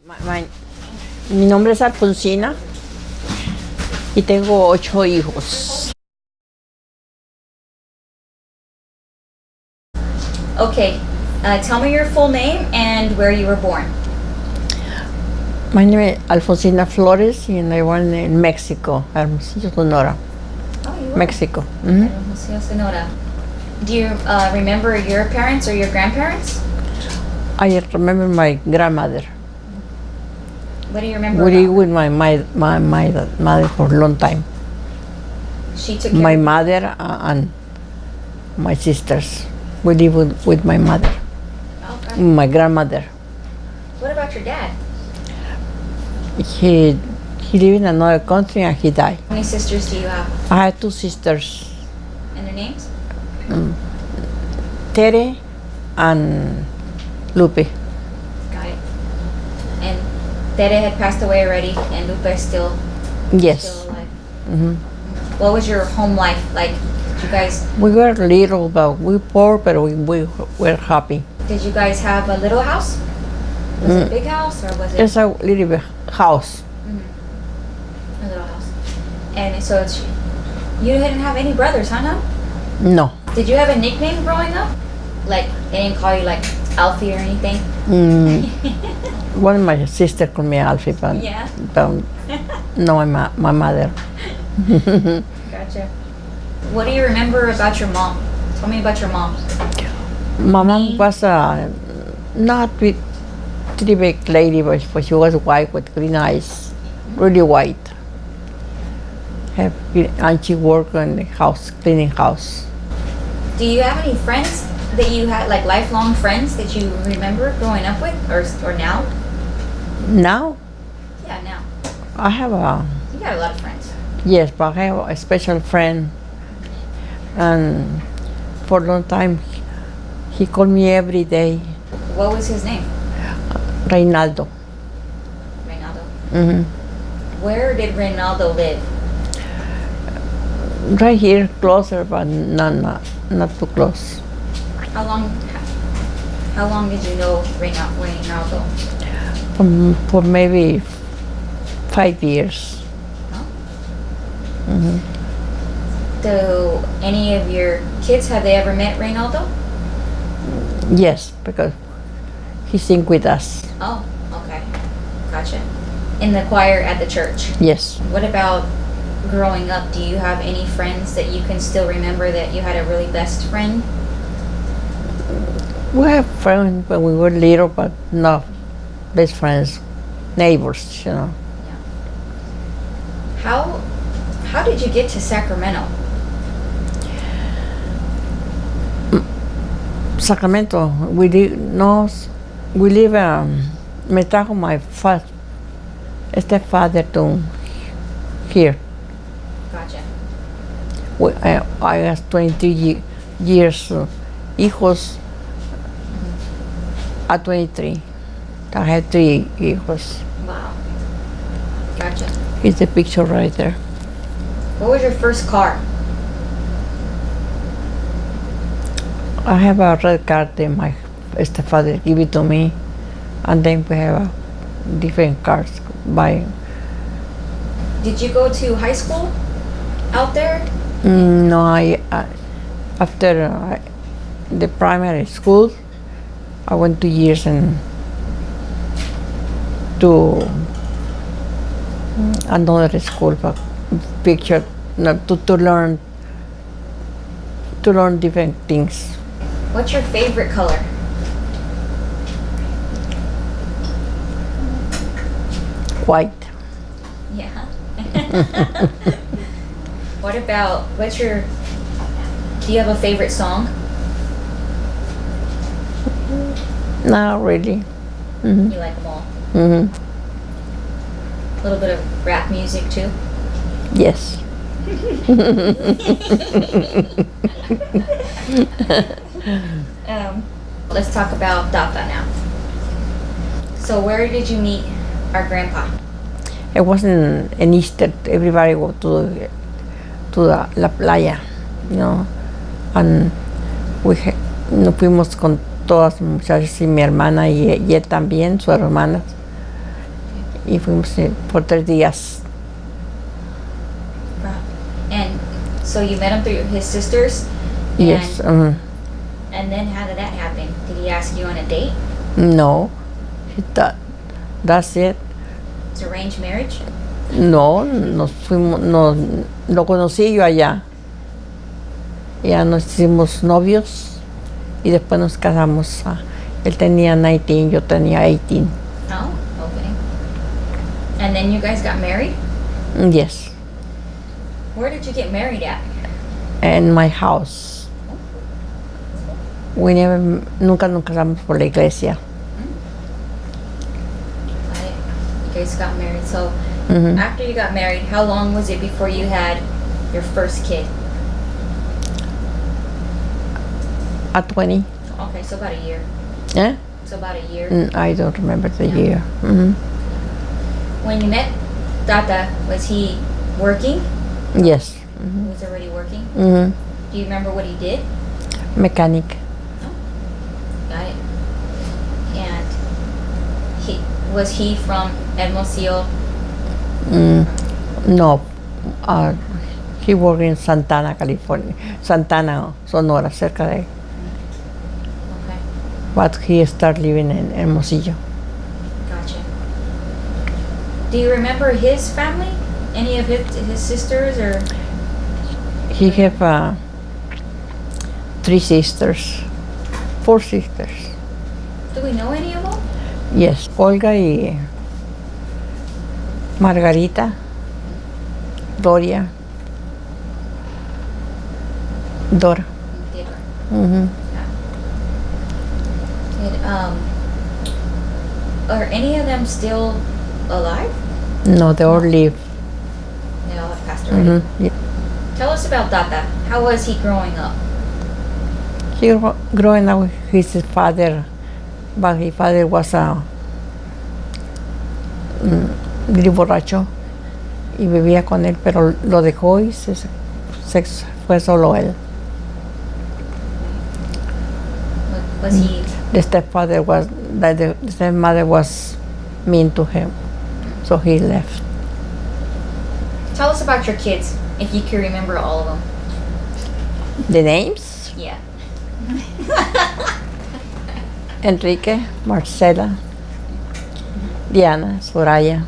Mi nombre es Alfosina y tengo 8 hijos. Okay, tell me your full name and where you were born. My name is Alfosina Flores and I born in Mexico, Hermosillo, Sonora, Oh, you were. Mexico. Hermosillo, Sonora. Do you remember your parents or your grandparents? I remember my grandmother. What do you remember We about lived her? with my mother for a long time. She took care My of you? mother and my sisters. We live with my mother, Okay. my grandmother. What about your dad? He lived in another country and he died. How many sisters do you have? I had 2 sisters, And their names? Tere and Lupe. Got it. And Tere had passed away already, and Lupe is still Yes. alive. hmm What was your home life like? Did you guys We were little, but we poor, but we were happy. have a little house? Was it a big house or was it It's a little bit house. a little house? And so you didn't have any brothers, huh? No? No. Did you have a nickname growing up? Like they didn't call you like Alfie or anything? One of my sister called me Alfie, but, Yeah. but no, my mother. Gotcha. What do you remember about your mom? Tell me about your mom. My mom was not with pretty big lady, but she was white with green eyes, really white. And she worked in the house, cleaning house. Do you have any friends that you had, like lifelong friends that you remember growing up with, or now? Now Yeah, now. I have You got a lot of friends. yes, but I have a special friend, and for a long time he called me every day, What was his name? Reynaldo. Reynaldo. hmm Where did Reynaldo live? Right here, closer, but not too close. How long did you know Reynaldo? For maybe 5 years. Huh? Do any of your kids, have they ever met Reynaldo? Yes, because he sing with us. Oh, okay. Gotcha. In the choir at the church. Yes. What about growing up? Do you have any friends that you can still remember that you had a really best friend? We have friends when we were little, but not best friends, neighbors, you know. How did you get to Sacramento? Sacramento, we live, no, we live, me trajo my stepfather to here. Gotcha. I have 23 years, hijos at 23. I have 3 hijos. Wow. Gotcha. It's the picture right there. What was your first car? I have a red car that my stepfather gave it to me, and then we have different cars by. Did you go to high school out there? No, after the primary school, I went 2 years to another school for picture, to learn different things. What's your favorite color? White. Yeah. Do you have a favorite song? Not really. You like them all. hmm A little bit of rap music too? Yes. Let's talk about Tata now. So where did you meet our grandpa? It wasn't an Easter. Everybody go to la playa, you know, and nos fuimos con todas las muchachas y mi hermana y él también, sus hermanas, y fuimos por 3 días. And so you met him through his sisters? Yes. And then how did that happen? Did he ask you on a date? No, that's it. It's arranged marriage? No, lo conocí yo allá. Ya nos hicimos novios y después nos casamos. Él tenía 19, yo tenía 18. Oh, okay. And then you guys got married? Yes. Where did you get married at? In my house. Nunca nos casamos por la iglesia. You guys got married. So after you got married, how long was it before you had your first kid? At 20. Okay, so about a year. Eh? So about a year. I don't remember the year. When you met Tata, was he working? Yes. He was already working? Mm-hmm. Do you remember what he did? Mechanic. Got it. And was he from Hermosillo? No. He worked in Santana, California. Santana, Sonora, cerca de. Okay. But he started living in Hermosillo. Gotcha. Do you remember his family? Any of his sisters or? He have 3 sisters, 4 sisters. Do we know any of them? Yes, Olga y Margarita, Dora. Mm-hmm. Are any of them still alive? No, they all live. They all have passed away. Mm-hmm. Yeah. Tell us about Tata. How was he growing up? He growing up with his father, but his father was muy borracho y vivía con él, pero lo dejó y se fue solo él. Was he? The stepmother was mean to him, so he left. Tell us about your kids, if you can remember all of them. The names? Yeah. Enrique, Marcela, Diana, Soraya,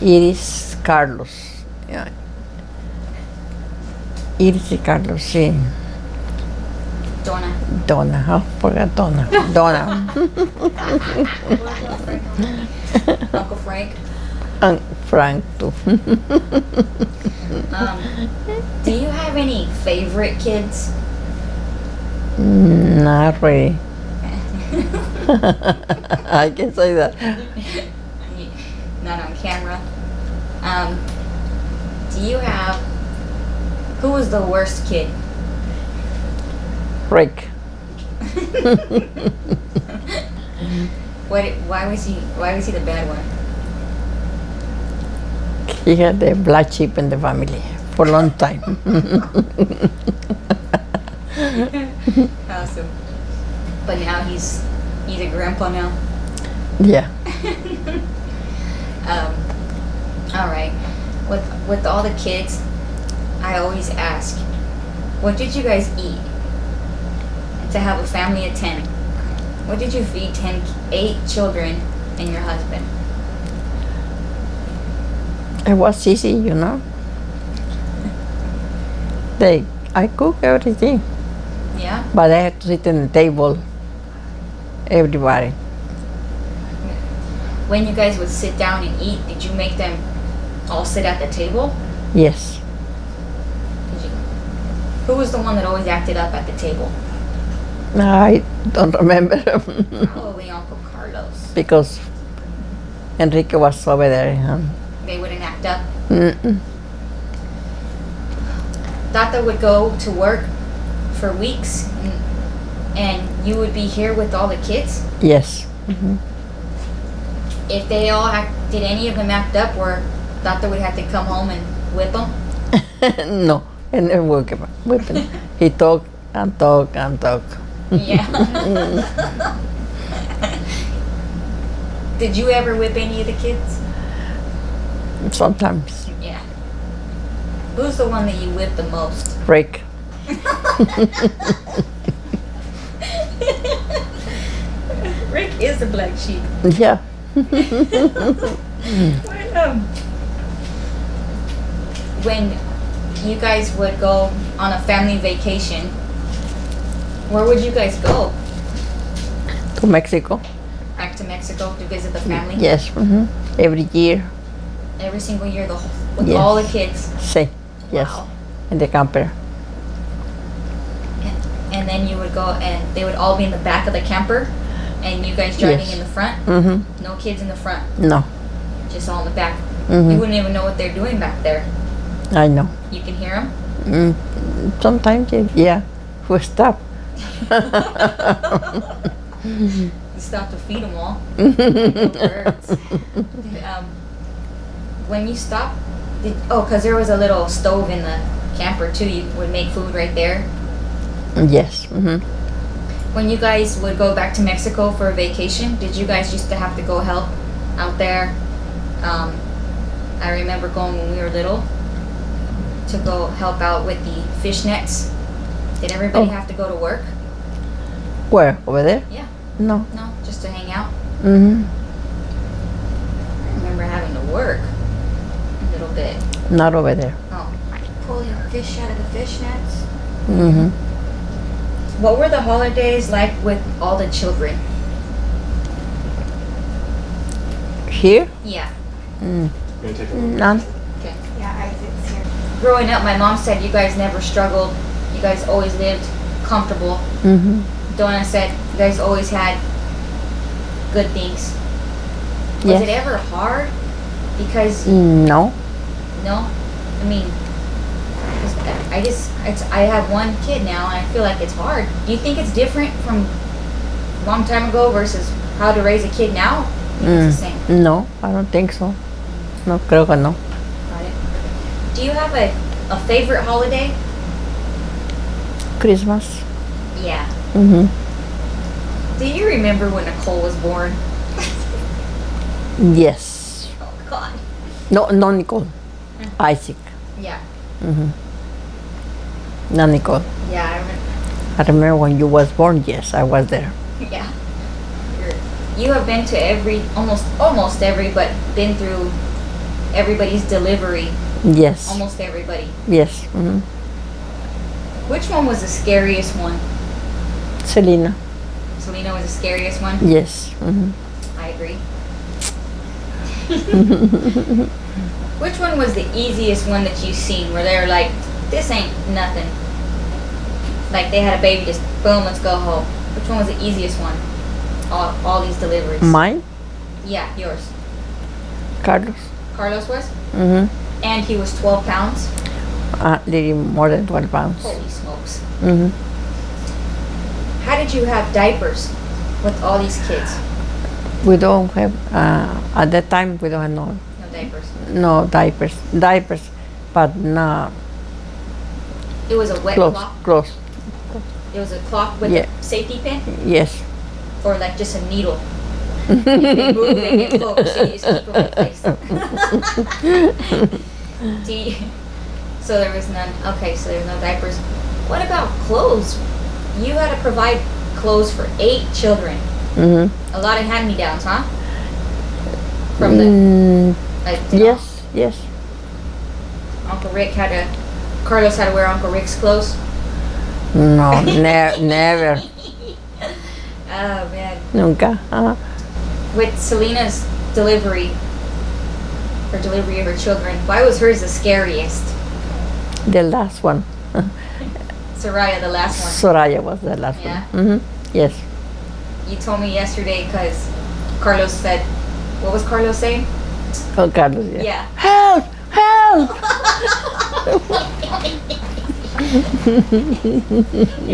Iris, Carlos. Yeah. Iris y Carlos, sí. Donna, I forgot Donna. Uncle Frank. Frank too. Do you have any favorite kids? Not really. I can say that. Not on camera. Who was the worst kid? Rick. Why was he the bad one? He had the black sheep in the family for a long time. Awesome. But now he's a grandpa now. Yeah. All right. With all the kids, I always ask, what did you guys eat to have a family of 10? What did you feed 8 children and your husband? It was easy, you know. I cook everything. Yeah? But I had to sit in the table, everybody. When you guys would sit down and eat, did you make them all sit at the table? Yes. Who was the one that always acted up at the table? I don't remember. Probably Uncle Carlos. Because Enrique was over there. They wouldn't act up? Mm-mm. Tata would go to work for weeks and you would be here with all the kids? Yes. Mm-hmm. If they all did any of them act up where Tata would have to come home and whip them? No, and then whip him. He talk and talk and talk. Yeah. Did you ever whip any of the kids? Sometimes. Yeah. Who's the one that you whip the most? Rick. Rick is the black sheep. Yeah. When you guys would go on a family vacation, where would you guys go? To Mexico. Back to Mexico to visit the family? Yes. Every year. Every single year, with Yes. all the kids. Sí. Yes. Wow. In the camper. And then you would go, and they would all be in the back of the camper, and you guys driving Yes. in the front. No kids in the front, No. just all in the back. You wouldn't even know what they're doing back there. I know. You can hear them. Sometimes, yeah. We stop. You stop to feed them all. Like the birds. When you stop, because there was a little stove in the camper too. You would make food right there. Yes. When you guys would go back to Mexico for a vacation, did you guys used to have to go help out there? I remember going when we were little to go help out with the fish nets. Did everybody have to go to work? Where? Over there? Yeah. No. No, just to hang out. I I remember having to work a little bit. Not over there. Oh, pulling fish out of the fish nets. What were the holidays like with all the children? Here? Yeah. None. Okay. Yeah, Isaac's here. Growing up, my mom said you guys never struggled. You guys always lived comfortable. Donna said you guys always had good things. Was Yes. it ever hard? Because No. no, I mean, 'cause I have one kid now, and I feel like it's hard. Do you think it's different from a long time ago versus how to raise a kid now? I think it's the same. No, I don't think so. No, creo que no. Got it. Do you have a favorite holiday? Christmas. Yeah. Do you remember when Nicole was born? Yes. Oh God. No, Nicole. Isaac. Yeah. No, Nicole. Yeah, I remember. I remember when you was born. Yes, I was there. Yeah. You have been to almost every, but been through everybody's delivery. Yes. Almost everybody. Yes. Which one was the scariest one? Selena. Selena was the scariest one? Yes. I agree. Which one was the easiest one that you've seen where they're like, this ain't nothing? Like they had a baby, just boom, let's go home. Which one was the easiest one? All these deliveries. Mine? Yeah, yours. Carlos. Carlos was? And he was 12 pounds? Little more than 12 pounds. Holy smokes. How did you have diapers with all these kids? We don't have, at that time, we don't have No diapers. no diapers, but no It was a wet clothes, cloth? clothes. It was a cloth with Yeah. a safety pin? Yes. Or like just a needle? If they move, they get close. So you just keep them in place. So there was none. Okay, so there's no diapers. What about clothes? You had to provide clothes for 8 children. A lot of hand-me-downs, huh? From the Yes, yes. Uncle Rick Carlos had to wear Uncle Rick's clothes. No, never. Oh man. Nunca. With Selena's delivery of her children, why was hers the scariest? The last one. Soraya, the last one. Soraya was the last Yeah? one. Yes. You told me yesterday because Carlos said, what was Carlos saying? Oh, Carlos, yeah. Yeah. Help! Help!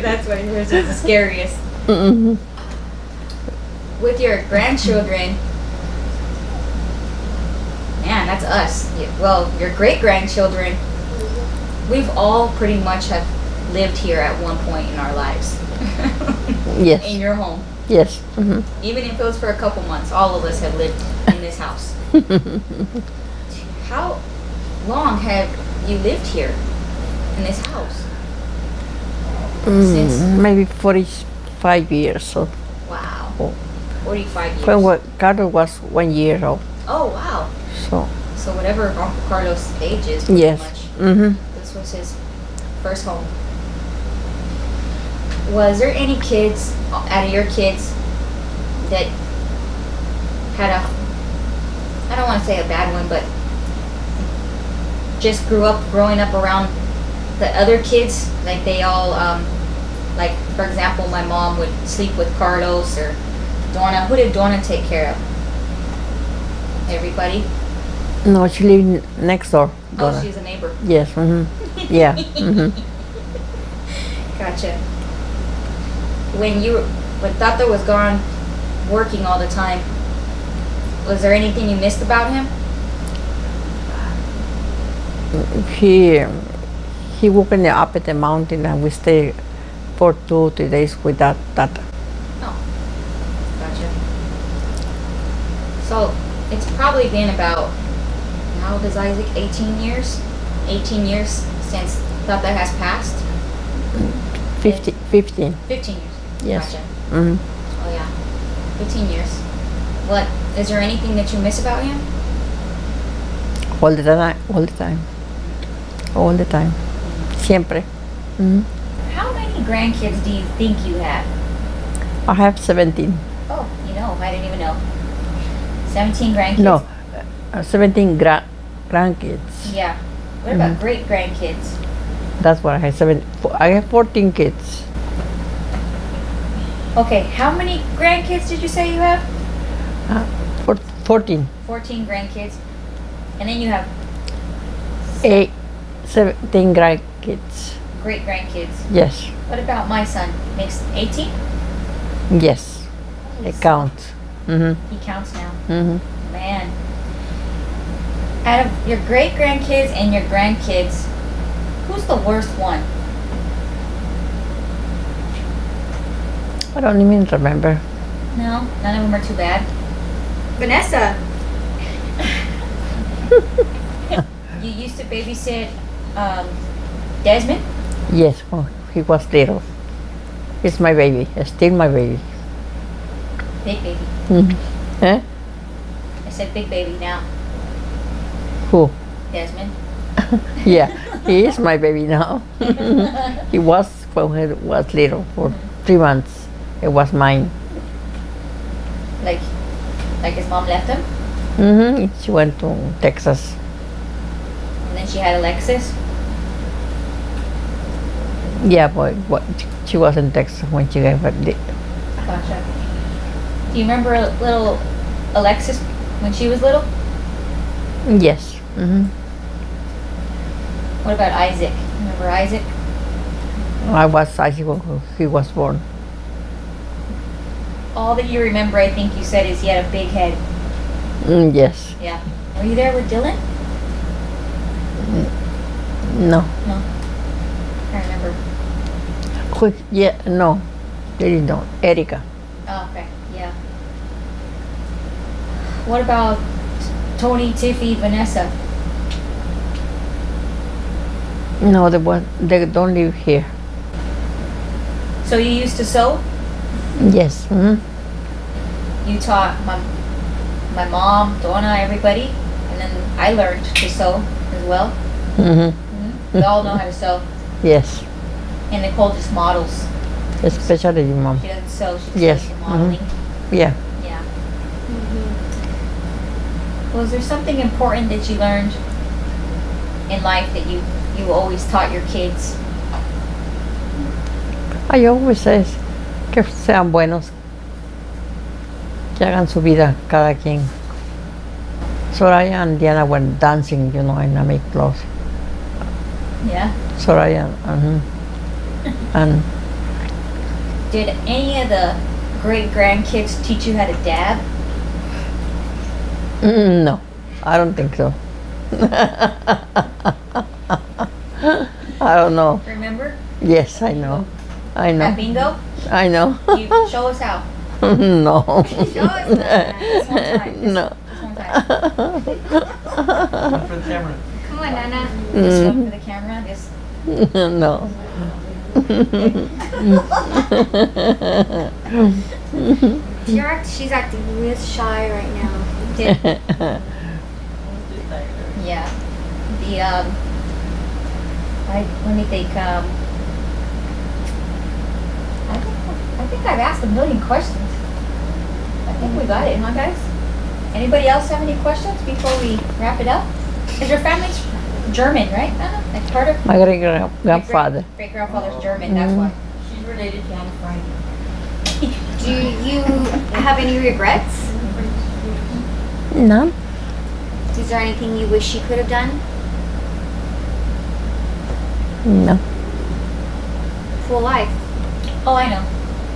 That's why yours was the scariest. With your grandchildren, man, that's us. Well, your great-grandchildren, we've all pretty much have lived here at one point in our lives. Yes. In your home. Yes. Even if it was for a couple months, all of us have lived in this house. How long have you lived here in this house? Since Maybe 45 years. So wow, oh, 45 years. when Carlos was 1 year old. Oh wow. So whatever Uncle Carlos' age is, pretty yes. much. This was his first home. Was there any kids out of your kids that had a, I don't want to say a bad one, but just growing up around the other kids? Like they all, like for example, my mom would sleep with Carlos or Donna. Who did Donna take care of? Everybody? No, she lived next door. Oh, Donna. she's a neighbor. Yes. Yeah. Gotcha. When Tata was gone working all the time, was there anything you missed about him? He worked up at the mountain, and we stayed for 2-3 days with that. Oh, gotcha. So it's probably been about, how old is Isaac? 18 years? 18 years since Tata has passed? 15. 15 years. Yes. Gotcha. Mm-hmm. Oh yeah, 15 years. What, is there anything that you miss about him? All the time. Siempre. How many grandkids do you think you have? I have 17. Oh, I didn't even know. 17 grandkids? No, 17 grandkids. Yeah. What about great grandkids? That's what I have. I have 14 kids. Okay, how many grandkids did you say you have? 14. 14 grandkids. And then you have 17 grandkids. great grandkids. Yes. What about my son? Makes 18? Yes. It counts. He counts now. Mm-hmm. Man. Out of your great grandkids and your grandkids, who's the worst one? I don't even remember. No, none of them are too bad. Vanessa! You used to babysit Desmond? Yes, when he was little. It's my baby. Still my baby. Big baby. Huh? I said big baby now. Who? Desmond. Yeah, he is my baby now. He was when he was little for 3 months. It was mine. Like his mom left him? She went to Texas. And then she had Alexis? Yeah, but she was in Texas when she gave her. Gotcha. Do you remember little Alexis when she was little? Yes. What about Isaac? Remember Isaac? I was Isaac when he was born. All that you remember, I think you said, is he had a big head. Yes. Yeah. Were you there with Dylan? No. No. I remember. Yeah, no. They don't. Erica. Oh, okay. Yeah. What about Tony, Tiffy, Vanessa? No, they don't live here. So you used to sew? Yes. You taught my mom, Donna, everybody, and then I learned to sew as well. We all know how to sew. Yes. And Nicole just models. Especially your mom. She doesn't sew, she just Yes. does the modeling. Yeah. Yeah. Was there something important that you learned in life that you always taught your kids? I always say que sean buenos, que hagan su vida cada quien. Soraya and Diana were dancing, in a make clothes. Yeah. Soraya, and Did any of the great grandkids teach you how to dab? no, I don't think so. I don't know. Remember? Yes, I know. At bingo? I know. You show us how. No. No, it's not. Just one time. No. Just one time. For the camera. Come on, Nana. Just one for the camera. Just. No. She's acting real shy right now. Yeah. Let me think. I think I've asked a million questions. I think we got it, huh, guys? Anybody else have any questions before we wrap it up? Is your family German, right, Anna? Like part of My great grandfather. great grandfather's German. That's why. She's related to Anna Frank. Do you have any regrets? No. Is there anything you wish you could have done? No. Full life. Oh, I know.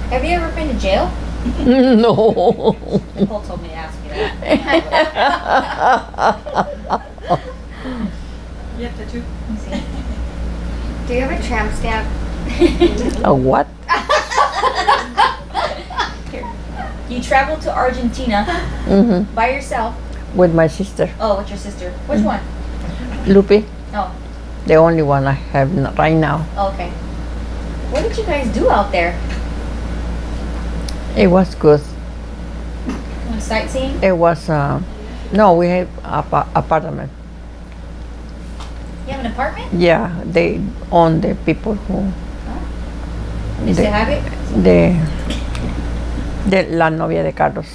Have you ever been to jail? No. Nicole told me to ask you that. You have tattoo? Do you have a tramp stamp? A what? Here. You traveled to Argentina Mm-hmm. by yourself. With my sister, Oh, with your sister. Which one? Lupe. Oh, The only one I have right now. okay. What did you guys do out there? It was good. Sightseeing? It was, no, we have apartment. You have an apartment? Yeah, they own the people who, You still have it? de la novia de Carlos.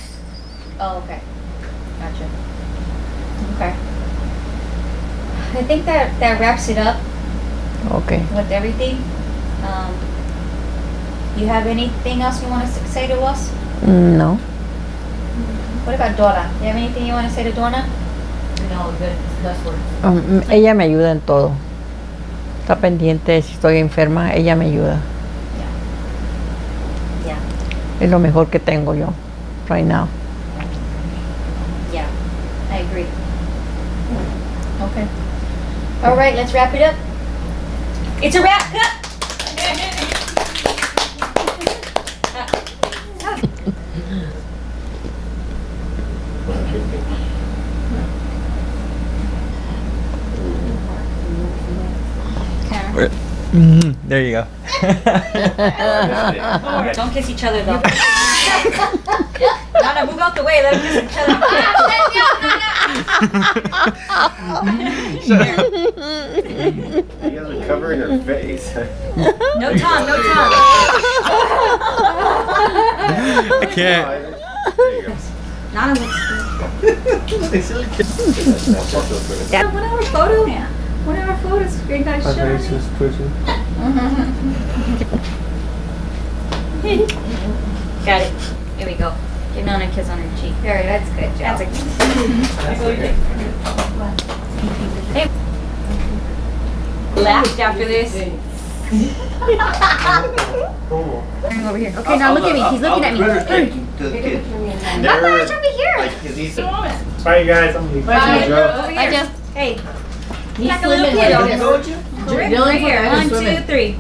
Oh, okay. Gotcha. Okay. I think that wraps it up Okay. with everything. You have anything else you want to say to us? No. What about Dora? You have anything you want to say to Dora? No, good. That's words. Ella me ayuda en todo. Está pendiente si estoy enferma, ella me ayuda. Yeah. Es lo mejor que tengo yo, right now. Yeah. I agree. Okay. All right, let's wrap it up. It's a wrap. Cut. There you go. Don't kiss each other though. Nana, move out the way. Let them kiss each other. You guys are covering her face. No tongue, no tongue. I can't. There you go. Nana looks That's good. One hour photo? Yeah. 1 hour photos. Great guys show. Got it. Here we go. Give Nana a kiss on her cheek. There, that's good. That's a Hey. Laughed after this. Turning over here. Okay, now look at me. He's looking at me. Papa, show me here. Bye, you guys. Bye. Joe. Over Bye, here. Joe. Hey. He's like a little slimming kid right over now. there. Right here. 1, 2, 3.